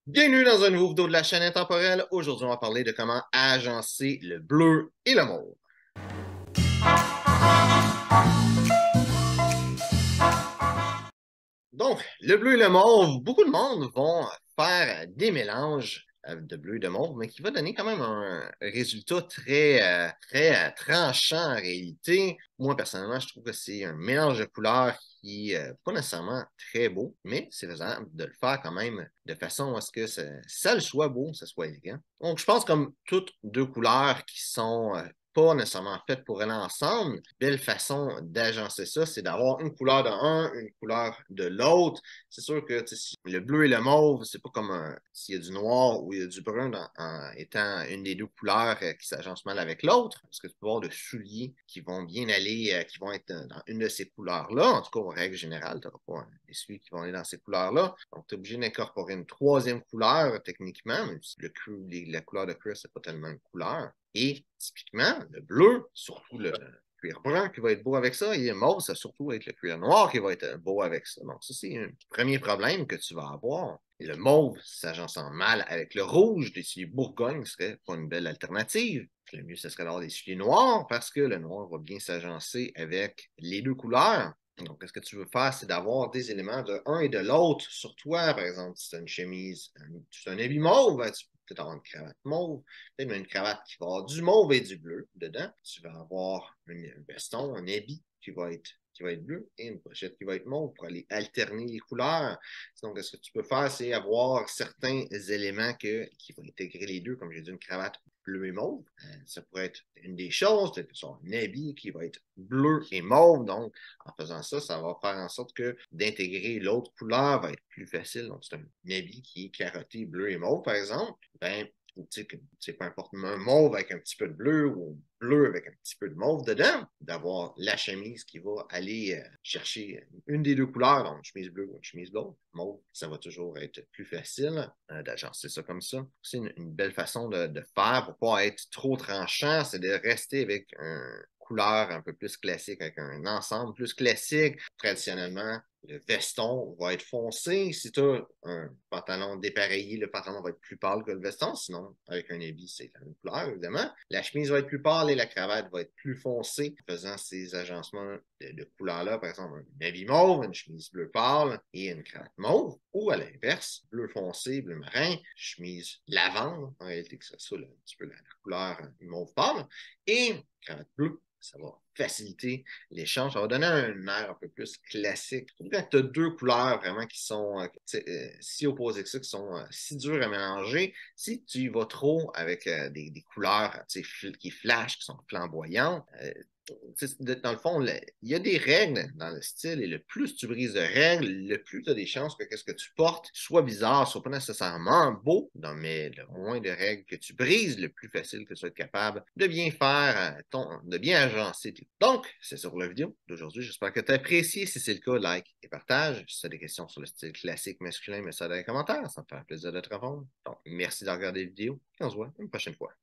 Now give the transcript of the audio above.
Bienvenue dans un nouveau vidéo de la chaîne intemporelle. Aujourd'hui, on va parler de comment agencer le bleu et le mauve. Donc, le bleu et le mauve, beaucoup de monde vont faire des mélanges de bleu et de mauve, mais qui va donner quand même un résultat très tranchant en réalité. Moi, personnellement, je trouve que c'est un mélange de couleurs qui n'est pas nécessairement très beau, mais c'est faisable de le faire quand même de façon à ce que ça le soit beau, ça soit élégant. Donc, je pense comme toutes deux couleurs qui sont pas nécessairement faites pour aller ensemble. Belle façon d'agencer ça, c'est d'avoir une couleur de un, une couleur de l'autre. C'est sûr que si le bleu et le mauve, c'est pas comme s'il y a du noir ou il y a du brun en étant une des deux couleurs qui s'agencent mal avec l'autre, parce que tu peux avoir de souliers qui vont bien aller, qui vont être dans une de ces couleurs-là. En tout cas, en règle générale, tu n'auras pas des souliers qui vont aller dans ces couleurs-là. Donc, tu es obligé d'incorporer une troisième couleur, techniquement, même si la couleur de cuir, c'est pas tellement une couleur. Et typiquement, le bleu, surtout le cuir brun qui va être beau avec ça, et le mauve, ça va surtout être le cuir noir qui va être beau avec ça. Donc, ça, c'est un premier problème que tu vas avoir. Et le mauve, s'agençant mal avec le rouge, des souliers Bourgogne ne serait pas une belle alternative. Le mieux, ce serait d'avoir des souliers noirs parce que le noir va bien s'agencer avec les deux couleurs. Donc, ce que tu veux faire, c'est d'avoir des éléments de un et de l'autre sur toi. Par exemple, si tu as une chemise, tu as un habit mauve, tu peux peut-être avoir une cravate mauve, peut-être une cravate qui va avoir du mauve et du bleu dedans. Tu vas avoir un veston, un habit qui va être bleu et une pochette qui va être mauve pour aller alterner les couleurs. Donc, ce que tu peux faire, c'est avoir certains éléments qui vont intégrer les deux, comme j'ai dit, une cravate bleu et mauve. Ça pourrait être une des choses, peut-être que tu as un habit qui va être bleu et mauve. Donc, en faisant ça, ça va faire en sorte que d'intégrer l'autre couleur va être plus facile. Donc, c'est un habit qui est carotté bleu et mauve, par exemple. Ben, tu sais, peu importe, un mauve avec un petit peu de bleu ou bleu avec un petit peu de mauve dedans, d'avoir la chemise qui va aller chercher une des deux couleurs, donc une chemise bleue ou une chemise blanche, mauve, ça va toujours être plus facile d'agencer ça comme ça. C'est une belle façon de faire pour pas être trop tranchant, c'est de rester avec un couleur un peu plus classique, avec un ensemble plus classique. Traditionnellement, le veston va être foncé. Si tu as un pantalon dépareillé, le pantalon va être plus pâle que le veston. Sinon, avec un habit, c'est la même couleur, évidemment. La chemise va être plus pâle et la cravate va être plus foncée, faisant ces agencements de couleurs-là. Par exemple, un habit mauve, une chemise bleu pâle et une cravate mauve. Ou à l'inverse, bleu foncé, bleu marin, chemise lavande, en réalité, que ce soit un petit peu la couleur mauve pâle, et cravate bleue. Ça va faciliter l'échange. Ça va donner un air un peu plus classique. Surtout quand tu as deux couleurs vraiment qui sont si opposées que ça, qui sont si dures à mélanger, si tu y vas trop avec des couleurs qui flashent, qui sont flamboyantes, dans le fond, il y a des règles dans le style et le plus tu brises de règles, le plus tu as des chances que ce que tu portes soit bizarre, soit pas nécessairement beau. Non, mais le moins de règles que tu brises, le plus facile que tu sois capable de bien faire, de bien agencer. Donc, c'est ça pour la vidéo d'aujourd'hui. J'espère que tu as apprécié. Si c'est le cas, like et partage. Si tu as des questions sur le style classique masculin, mets ça dans les commentaires. Ça me fait plaisir de te répondre. Donc, merci de regarder la vidéo et on se voit une prochaine fois.